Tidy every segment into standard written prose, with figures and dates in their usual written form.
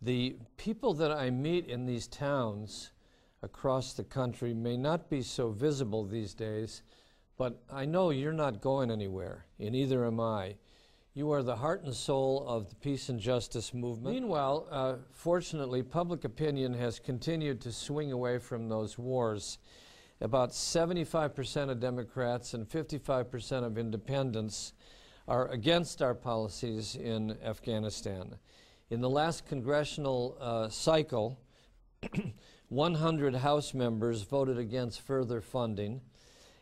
The people that I meet in these towns across the country may not be so visible these days, but I know you're not going anywhere, and neither am I. You are the heart and soul of the peace and justice movement. Meanwhile, fortunately, public opinion has continued to swing away from those wars. About 75% of Democrats and 55% of independents are against our policies in Afghanistan. In the last congressional cycle, 100 House members voted against further funding,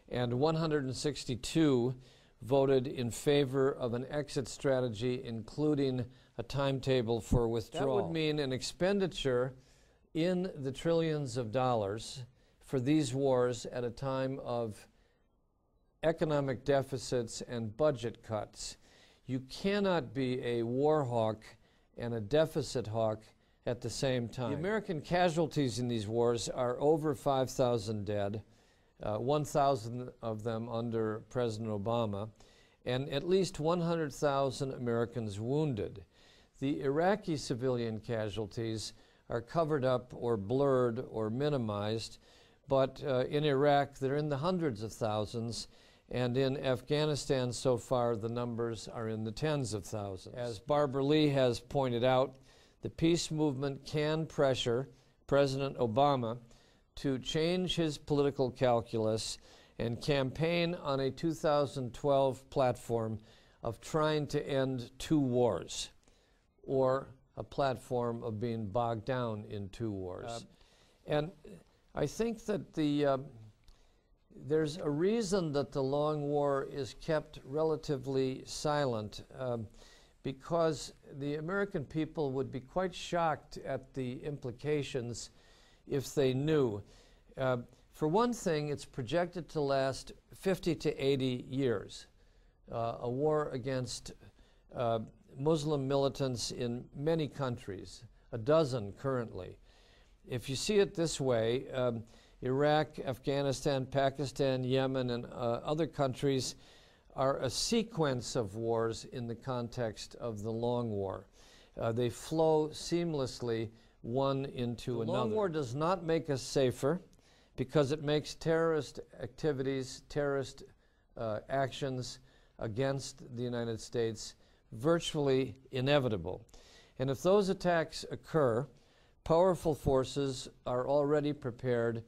and 162 voted in favor of an exit strategy, including a timetable for withdrawal. That would mean an expenditure in the trillions of dollars for these wars at a time of economic deficits and budget cuts. You cannot be a war hawk and a deficit hawk at the same time. The American casualties in these wars are over 5,000 dead, 1,000 of them under President Obama, and at least 100,000 Americans wounded. The Iraqi civilian casualties are covered up or blurred or minimized, but in Iraq they're in the hundreds of thousands, and in Afghanistan so far the numbers are in the tens of thousands. As Barbara Lee has pointed out, the peace movement can pressure President Obama to change his political calculus and campaign on a 2012 platform of trying to end two wars, or a platform of being bogged down in two wars. And I think that there's a reason that the long war is kept relatively silent, because the American people would be quite shocked at the implications if they knew. For one thing, it's projected to last 50 to 80 years, a war against Muslim militants in many countries, a dozen currently. If you see it this way, Iraq, Afghanistan, Pakistan, Yemen, and other countries are a sequence of wars in the context of the long war. They flow seamlessly one into another. The long war does not make us safer because it makes terrorist activities, terrorist actions against the United States virtually inevitable. And if those attacks occur, powerful forces are already prepared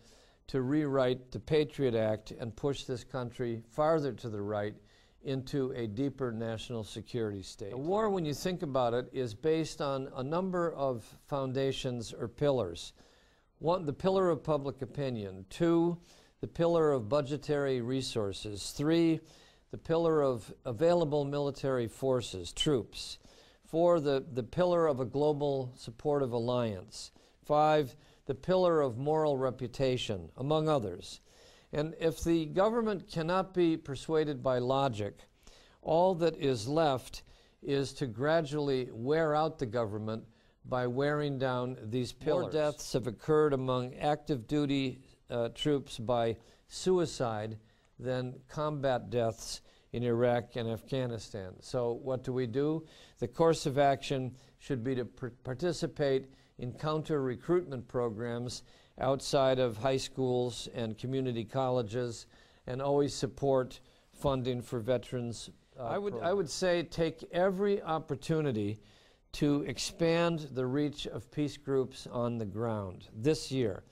to rewrite the Patriot Act and push this country farther to the right into a deeper national security state. A war, when you think about it, is based on a number of foundations or pillars. One, the pillar of public opinion. Two, the pillar of budgetary resources. Three, the pillar of available military forces, troops. Four, the pillar of a global supportive alliance. Five, the pillar of moral reputation, among others. And if the government cannot be persuaded by logic, all that is left is to gradually wear out the government by wearing down these pillars. More deaths have occurred among active duty troops by suicide than combat deaths in Iraq and Afghanistan. So what do? The course of action should be to participate in counter-recruitment programs outside of high schools and community colleges, and always support funding for veterans. I would say take every opportunity to expand the reach of peace groups on the ground this year.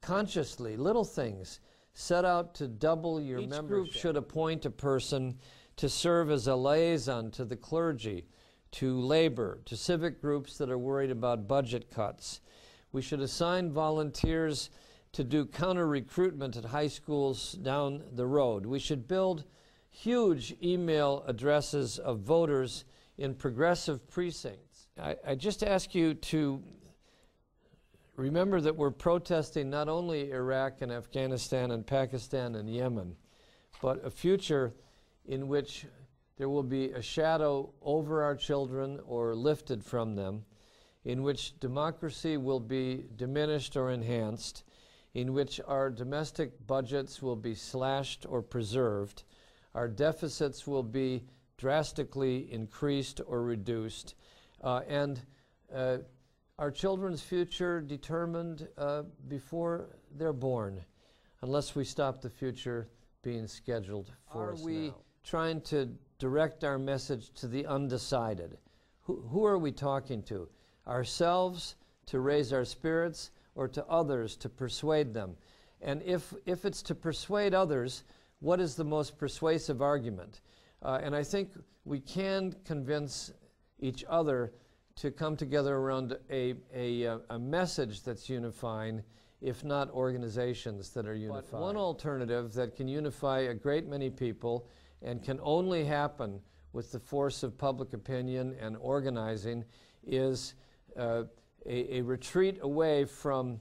Consciously, little things. Set out to double your membership. Each group should appoint a person to serve as a liaison to the clergy, to labor, to civic groups that are worried about budget cuts. We should assign volunteers to do counter-recruitment at high schools down the road. We should build huge email addresses of voters in progressive precincts. I just ask you to remember that we're protesting not only Iraq and Afghanistan and Pakistan and Yemen, but a future in which there will be a shadow over our children or lifted from them, in which democracy will be diminished or enhanced, in which our domestic budgets will be slashed or preserved, our deficits will be drastically increased or reduced, and our children's future determined before they're born, unless we stop the future being scheduled for us now. Are we trying to direct our message to the undecided? Who are we talking to? Ourselves to raise our spirits, or to others to persuade them? And if it's to persuade others, what is the most persuasive argument? And I think we can convince each other to come together around a message that's unifying, if not organizations that are unified. But one alternative that can unify a great many people and can only happen with the force of public opinion and organizing is a retreat away from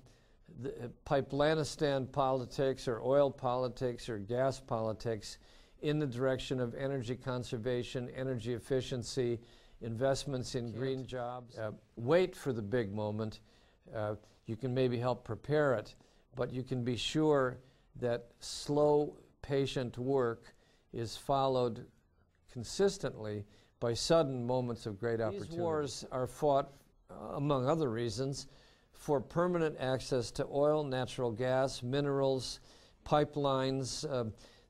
the Pipelanistan politics or oil politics or gas politics in the direction of energy conservation, energy efficiency, investments in green jobs. Wait for the big moment. You can maybe help prepare it, but you can be sure that slow, patient work is followed consistently by sudden moments of great opportunity. These wars are fought, among other reasons, for permanent access to oil, natural gas, minerals, pipelines.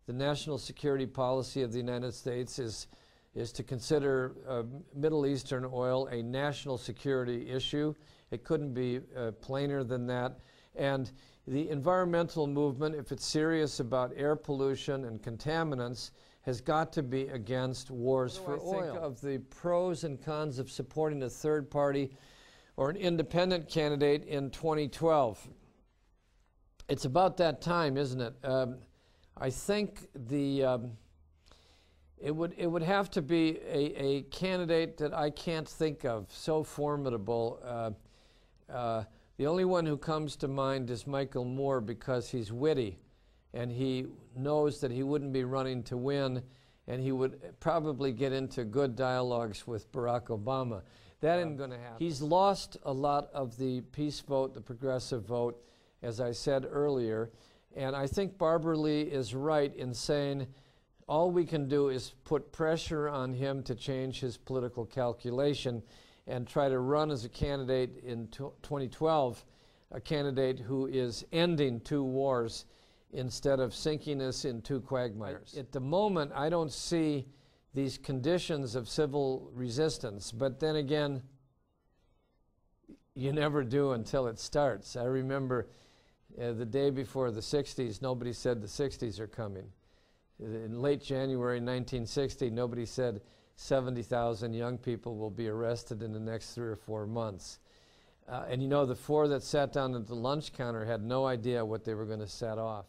The national security policy of the United States is to consider Middle Eastern oil a national security issue. It couldn't be plainer than that. And the environmental movement, if it's serious about air pollution and contaminants, has got to be against wars for oil. Think of the pros and cons of supporting a third party or an independent candidate in 2012. It's about that time, isn't it? I think it would have to be a candidate that I can't think of, so formidable. The only one who comes to mind is Michael Moore, because he's witty and he knows that he wouldn't be running to win, and he would probably get into good dialogues with Barack Obama. That isn't going to happen. He's lost a lot of the peace vote, the progressive vote, as I said earlier, and I think Barbara Lee is right in saying all we can do is put pressure on him to change his political calculation and try to run as a candidate in 2012, a candidate who is ending two wars instead of sinking us in two quagmires. At the moment, I don't see these conditions of civil resistance, but then again, you never do until it starts. I remember the day before the 60s, nobody said the 60s are coming. In late January 1960, nobody said 70,000 young people will be arrested in the next 3 or 4 months. And you know, the four that sat down at the lunch counter had no idea what they were going to set off.